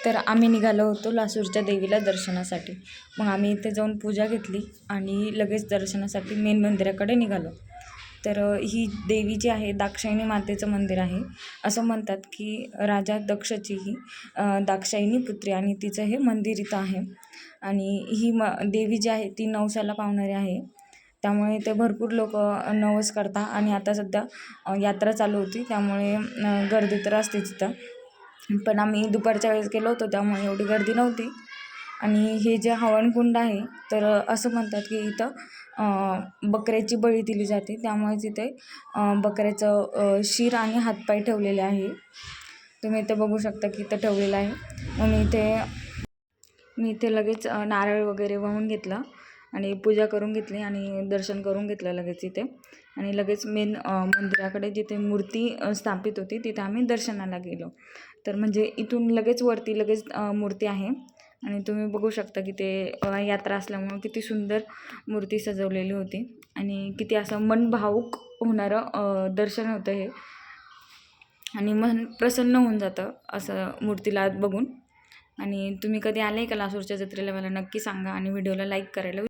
तर आम्ही निघालो होतो लासूरच्या देवीला दर्शनासाठी. मग आम्ही इथे जाऊन पूजा घेतली आणि लगेच दर्शनासाठी मेन मंदिराकडे निघालो. तर ही देवी जी आहे दाक्षायणी मातेचं मंदिर आहे. असं म्हणतात की राजा दक्षची ही दाक्षायणी पुत्री आणि तिचं हे मंदिर इथं आहे. आणि ही देवी जी आहे ती नवसाला पावणारी आहे. त्यामुळे ते भरपूर लोक नवस करतात आणि आता सध्या यात्रा चालू होती, त्यामुळे गर्दी तर असतेच इथं. पण आम्ही दुपारच्या वेळेस गेलो होतो त्यामुळे एवढी गर्दी नव्हती. आणि हे जे हवनकुंड आहे तर असं म्हणतात की इथं बकऱ्याची बळी दिली जाते, त्यामुळे तिथे बकऱ्याचं शिर आणि हातपाय ठेवलेले आहे. तुम्ही इथे बघू शकता की इथं ठेवलेलं आहे. मग मी इथे लगेच नारळ वगैरे वाहून घेतला आणि पूजा करून घेतली आणि दर्शन करून घेतलं लगेच इथे. आणि लगेच मेन मंदिराकडे जिथे मूर्ती स्थापित होती तिथे आम्ही दर्शनाला गेलो. तर म्हणजे इथून लगेच वरती लगेच मूर्ती आहे आणि तुम्ही बघू शकता की ते यात्रा असल्यामुळं किती सुंदर मूर्ती सजवलेली होती आणि किती असं मन भावूक होणारं दर्शन होतं हे. आणि मन प्रसन्न होऊन जातं असं मूर्तीला बघून. आणि तुम्ही कधी आले का लासूरच्या जत्रेला मला नक्की सांगा आणि व्हिडिओला लाईक करायला